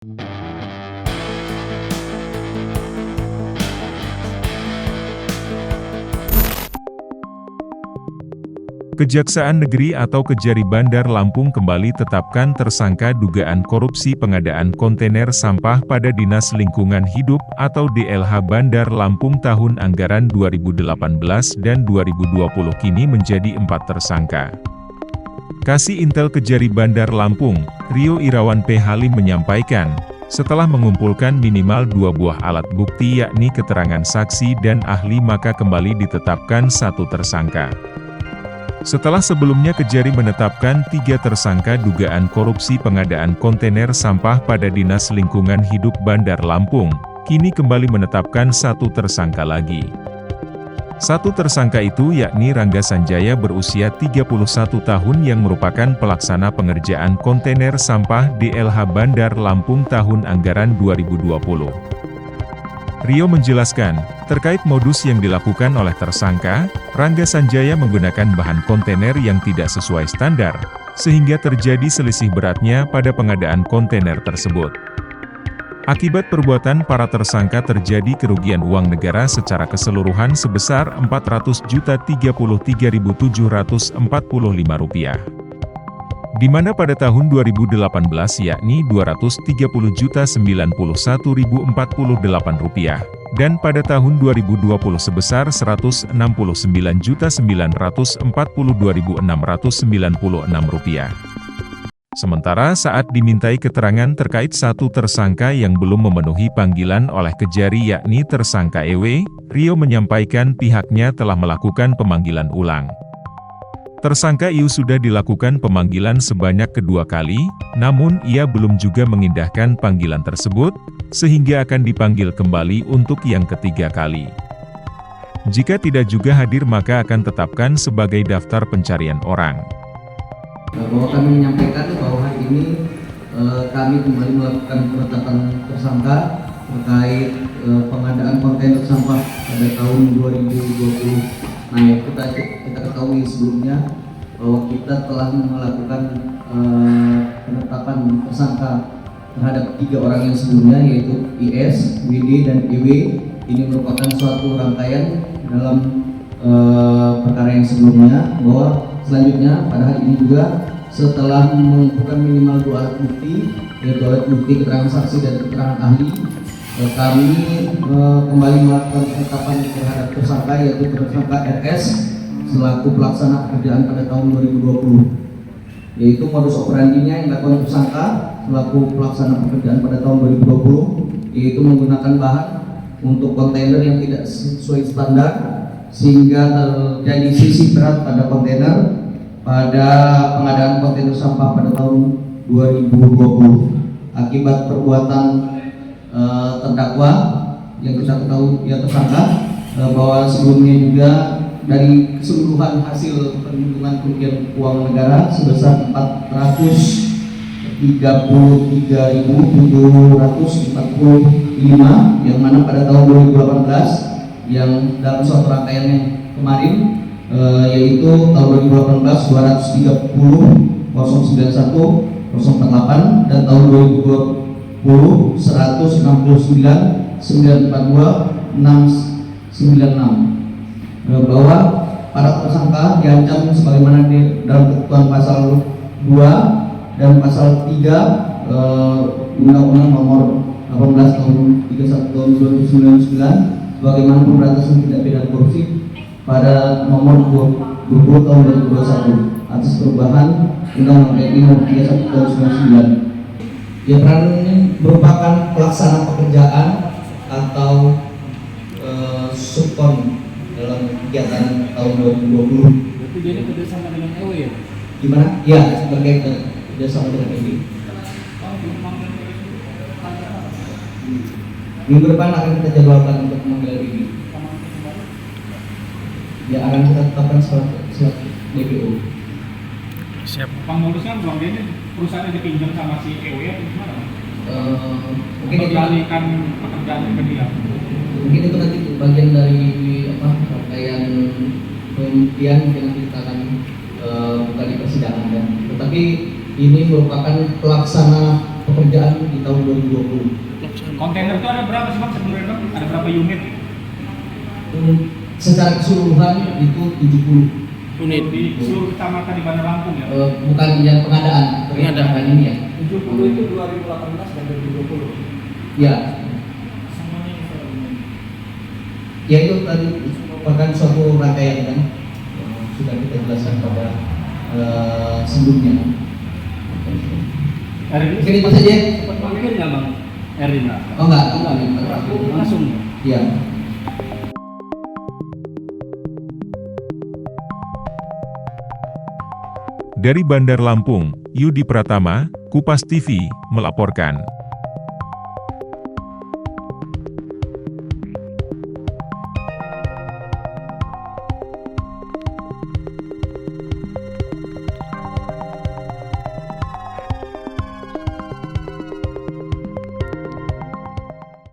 Kejaksaan Negeri atau Kejari Bandar Lampung kembali tetapkan tersangka dugaan korupsi pengadaan kontainer sampah pada Dinas Lingkungan Hidup atau DLH Bandar Lampung tahun anggaran 2018 dan 2020 kini menjadi 4 tersangka. Kasih Intel Kejari Bandar Lampung, Rio Irawan P. Halim menyampaikan, setelah mengumpulkan minimal 2 buah alat bukti yakni keterangan saksi dan ahli maka kembali ditetapkan 1 tersangka. Setelah sebelumnya Kejari menetapkan 3 tersangka dugaan korupsi pengadaan kontainer sampah pada Dinas Lingkungan Hidup Bandar Lampung, kini kembali menetapkan 1 tersangka lagi. 1 tersangka itu yakni Rangga Sanjaya berusia 31 tahun yang merupakan pelaksana pengerjaan kontainer sampah DLH Bandar Lampung tahun anggaran 2020. Rio menjelaskan, terkait modus yang dilakukan oleh tersangka, Rangga Sanjaya menggunakan bahan kontainer yang tidak sesuai standar, sehingga terjadi selisih beratnya pada pengadaan kontainer tersebut. Akibat perbuatan para tersangka terjadi kerugian uang negara secara keseluruhan sebesar Rp400.033.745, di mana pada tahun 2018 yakni Rp230.091.048, dan pada tahun 2020 sebesar Rp169.942.696. Sementara saat dimintai keterangan terkait 1 tersangka yang belum memenuhi panggilan oleh Kejari yakni tersangka EW, Rio menyampaikan pihaknya telah melakukan pemanggilan ulang. Tersangka IU sudah dilakukan pemanggilan sebanyak kedua kali, namun ia belum juga mengindahkan panggilan tersebut, sehingga akan dipanggil kembali untuk yang ketiga kali. Jika tidak juga hadir maka akan tetapkan sebagai daftar pencarian orang. Bahwa kami menyampaikan bahwa hari ini kami kembali melakukan penetapan tersangka terkait pengadaan kontainer sampah pada tahun 2020. Nah, kita ketahui sebelumnya bahwa kita telah melakukan penetapan tersangka terhadap 3 orang yang sebelumnya yaitu IS, WD, dan EW. Ini merupakan suatu rangkaian dalam perkara yang sebelumnya, bahwa selanjutnya pada hari ini juga setelah mengumpulkan minimal 2 alat bukti yaitu alat bukti keterangan saksi dan keterangan ahli, kami kembali melakukan penetapan terhadap tersangka yaitu tersangka RS selaku pelaksana pekerjaan pada tahun 2020, yaitu modus operandinya yang dilakukan tersangka selaku pelaksana pekerjaan pada tahun 2020 yaitu menggunakan bahan untuk kontainer yang tidak sesuai standar sehingga terjadi selisih berat pada kontainer pada pengadaan kontainer sampah pada tahun 2020. Akibat perbuatan terdakwa yang kita ketahui ya tersangka bahwa sebelumnya juga dari keseluruhan hasil perhitungan kerugian uang negara sebesar Rp433.745 yang mana pada tahun 2018 yang dalam suatu rangkaian yang kemarin yaitu tahun 2018 230.091.048 dan tahun 2020 169.942.696, bahwa para tersangka diancam sebagaimana dalam ketentuan pasal 2 dan pasal 3 Undang-Undang Nomor 18 Tahun 31 Tahun 2009 sebagaimana pemberantasan tindak pidana korupsi pada nomor 20 Tahun 2021 atas perubahan Undang-Undang RI Nomor 31 Tahun 99. Dia peran ini merupakan pelaksana pekerjaan atau subkon dalam kegiatan tahun 2020. Berarti dia kerjasama dengan EW ya? Gimana? Ya, sebagai kerjasama dengan EW. Minggu depan akan kita jadwalkan untuk pemanggilan ini. Ya, akan kita tetapkan surat DPO. Siap. Pengurusnya Bang ini perusahaan yang dipinjam sama si EW atau gimana? Mungkin itu dialihkan pekerjaan ke dia. Mungkin itu nanti bagian dari rangkaian pembuktian yang kita akan buka di persidangan. Tetapi ini merupakan pelaksana pekerjaan di tahun 2020. Kontainer itu ada berapa sih Bang sebenarnya Bang? Ada berapa unit? Secara keseluruhan itu 70 unit. Di seluruh kecamatan di Bandar Lampung ya? bukan yang pengadaan ini ya. 70 itu 2018 dan 2020. Ya. Ya itu tadi merupakan suatu rangkaian kan sudah kita jelaskan pada sebelumnya. Mungkin itu saja. Sempat mampir nggak Bang Erina? Oh enggak. Langsung. Ya. Dari Bandar Lampung, Yudi Pratama, Kupas TV, melaporkan.